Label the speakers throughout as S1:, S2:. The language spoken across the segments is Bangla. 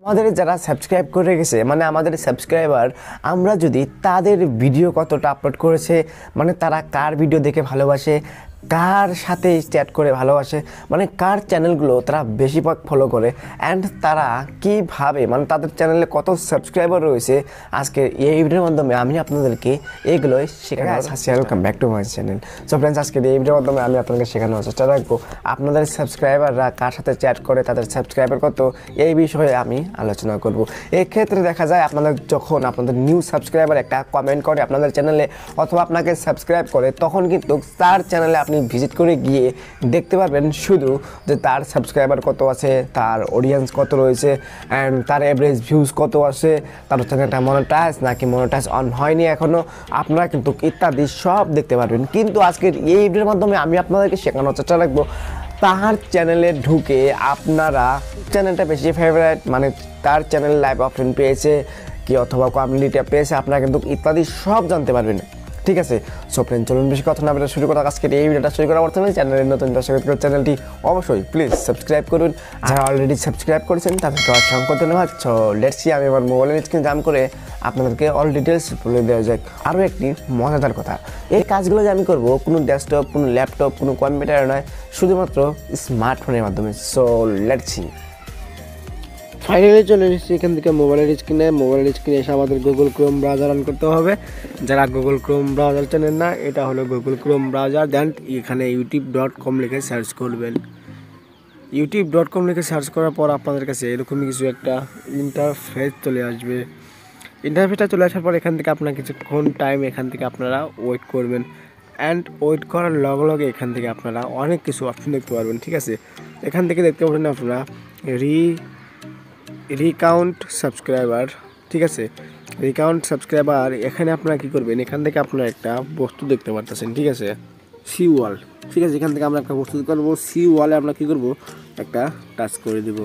S1: আমাদের যারা সাবস্ক্রাইব করে গেছে মানে আমাদের সাবস্ক্রাইবার, আমরা যদি তাদের ভিডিও কতটা আপলোড করেছে, মানে তারা কার ভিডিও দেখে ভালোবাসে, কার সাথে চ্যাট করে ভালোবাসে, মানে কার চ্যানেলগুলো তারা বেশিরভাগ ফলো করে, অ্যান্ড তারা কীভাবে মানে তাদের চ্যানেলে কত সাবস্ক্রাইবার রয়েছে, আজকে এই ভিডিওর মাধ্যমে আমি আপনাদেরকে এগুলোই শেখানো। Welcome back to my channel. So friends, আজকে এই ভিডিওর মাধ্যমে আমি আপনাদেরকে শেখানোর চেষ্টা রাখবো আপনাদের সাবস্ক্রাইবাররা কার সাথে চ্যাট করে, তাদের সাবস্ক্রাইবার কত, এই বিষয়ে আমি আলোচনা করব। এক্ষেত্রে দেখা যায় আপনাদের যখন আপনাদের নিউ সাবস্ক্রাইবার একটা কমেন্ট করে আপনাদের চ্যানেলে অথবা আপনাকে সাবস্ক্রাইব করে, তখন কিন্তু তার চ্যানেলে আপনি ভিজিট করে গিয়ে দেখতে পারবেন শুধু যে তার সাবস্ক্রাইবার কত আছে, তার অডিয়েন্স কত রয়েছে, অ্যান্ড তার এভারেজ ভিউজ কত আছে, তার চ্যানেলটা মনিটাইজ নাকি মনিটাইজ অন হয়নি এখনও, আপনারা কিন্তু ইত্যাদি সব দেখতে পারবেন। কিন্তু আজকের এই ভিডিওর মাধ্যমে আমি আপনাদেরকে শেখানোর চেষ্টা রাখবো তার চ্যানেলে ঢুকে আপনারা চ্যানেলটা বেশি ফেভারিট, মানে তার চ্যানেল লাইভ অপশন পেয়েছে কি অথবা কমিউনিটি পেয়েছে, আপনারা কিন্তু ইত্যাদি সব জানতে পারবেন। ঠিক আছে, সো ফ্রেন্ড চলুন বেশি কথা না বলে শুরু করা আজকের এই ভিডিওটা শুরু করার প্রথমে চ্যানেলের নতুন দর্শক চ্যানেলটি অবশ্যই প্লিজ সাবস্ক্রাইব করুন। যারা অলরেডি সাবস্ক্রাইব করেছেন তাদেরকে অসংখ্য ধন্যবাদ। সো লেটস সি, আমি আমার মোবাইলের স্ক্রিন জাম করে আপনাদেরকে অল ডিটেলস বলে দেওয়া যাক। আরও একটি মজাদার কথা, এই কাজগুলো যে আমি করবো কোনো ডেস্কটপ, কোনো ল্যাপটপ, কোনো কম্পিউটার নয়, শুধুমাত্র স্মার্টফোনের মাধ্যমে। So let's see.
S2: ফাইনালি চলে এসেছি এখান থেকে মোবাইলের স্ক্রিনে এসে আমাদের গুগল ক্রোম ব্রাউজার অন করতে হবে। যারা গুগল ক্রোম ব্রাউজার চেনেন না, এটা হলো গুগল ক্রোম ব্রাউজার। দেন এখানে youtube.com লিখে সার্চ করবেন। youtube.com লিখে সার্চ করার পর আপনাদের কাছে এরকমই কিছু একটা ইন্টারফেস চলে আসবে। ইন্টারফেসটা চলে আসার পর এখান থেকে আপনার কিছুক্ষণ টাইম এখান থেকে আপনারা ওয়েট করবেন, অ্যান্ড ওয়েট করার লগে লগে এখান থেকে আপনারা অনেক কিছু অপশন দেখতে পারবেন। ঠিক আছে, এখান থেকে দেখতে পাবেন আপনারা রিকাউন্ট সাবস্ক্রাইবার। ঠিক আছে, রিকাউন্ট সাবস্ক্রাইবার, এখানে আপনারা কী করবেন, এখান থেকে আপনারা একটা বস্তু দেখতে পারতেছেন। ঠিক আছে, সি ওয়াল। ঠিক আছে, এখান থেকে আমরা একটা বস্তু করবো, সি ওয়ালে আমরা কী করবো, একটা টাচ করে দেবো।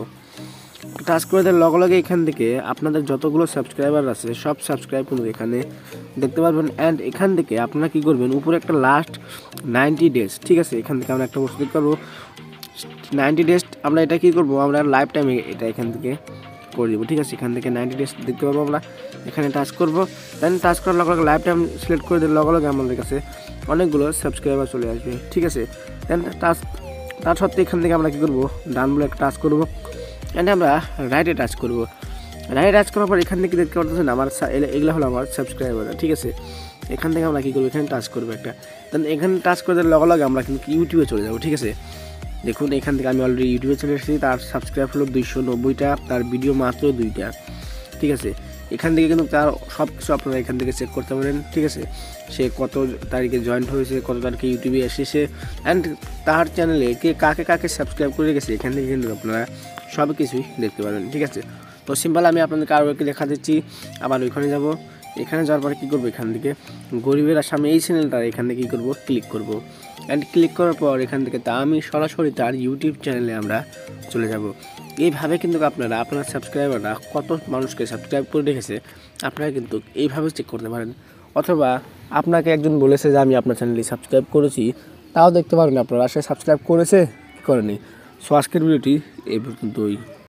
S2: টাচ করে দেওয়ার লগে লগে এখান থেকে আপনাদের যতগুলো সাবস্ক্রাইবার আছে সব সাবস্ক্রাইব কিন্তু এখানে দেখতে পারবেন। অ্যান্ড এখান থেকে আপনারা কী করবেন, উপরে একটা লাস্ট 90 ডেজ। ঠিক আছে, এখান থেকে আমরা একটা বস্তু দেখতে পারবো 90 ডেজ। আমরা এটা কী করবো, আমরা লাইফ টাইমে এটা এখান থেকে করে দেবো। ঠিক আছে, এখান থেকে 90 ডেজ দেখতে পারবো। আমরা এখানে টাচ করবো, দেন টাচ করার লগে লগে লাইফ টাইম সিলেক্ট করে দেওয়ার লগে লগে আমাদের কাছে অনেকগুলো সাবস্ক্রাইবার চলে আসবে। ঠিক আছে, দেন তার সত্ত্বে এখান থেকে আমরা কী করবো, ডান বলে একটা টাচ করবো, অ্যান্ড আমরা রাইটে টাচ করবো। রাইটে টাচ করার পর এখান থেকে দেখতে পারতেছেন আমার এগুলো হলো আমার সাবস্ক্রাইবার। ঠিক আছে, এখান থেকে আমরা কী করবো, এখানে টাচ করবো একটা, দেন এখানে টাচ করে দেওয়ার লগে লগে আমরা কিন্তু ইউটিউবে চলে যাবো। ঠিক আছে, দেখুন এখান থেকে আমি অলরেডি ইউটিউবে চলে এসেছি। তার সাবস্ক্রাইব হলো 290টা, তার ভিডিও মাত্র 2টা। ঠিক আছে, এখান থেকে কিন্তু তার সব কিছু আপনারা এখান থেকে চেক করতে পারেন। ঠিক আছে, সে কত তারিখে জয়েন্ট হয়েছে, কত তারিখে ইউটিউবে এসেছে, অ্যান্ড তার চ্যানেলে কাকে কাকে সাবস্ক্রাইব করে গেছে, এখান থেকে কিন্তু আপনারা সব কিছুই দেখতে পারবেন। ঠিক আছে, তো সিম্পল আমি আপনাদেরকে আরও একটু দেখা দিচ্ছি। আবার ওইখানে যাব, এখানে যাওয়ার পরে কী করবো, এখান থেকে গরিবের আসামে এই চ্যানেলটা এখান থেকে কী করবো, ক্লিক করবো। অ্যান্ড ক্লিক করার পর এখান থেকে আমি সরাসরি তার ইউটিউব চ্যানেলে আমরা চলে যাব। এইভাবে কিন্তু আপনারা আপনার সাবস্ক্রাইবাররা কত মানুষকে সাবস্ক্রাইব করে রেখেছে আপনারা কিন্তু এইভাবে চেক করতে পারেন। অথবা আপনাকে একজন বলেছে যে আমি আপনার চ্যানেলে সাবস্ক্রাইব করেছি, তাও দেখতে পারেন আপনারা সে সাবস্ক্রাইব করেছে কি করেনি। সো আজকের ভিডিওটি এই পর্যন্তই।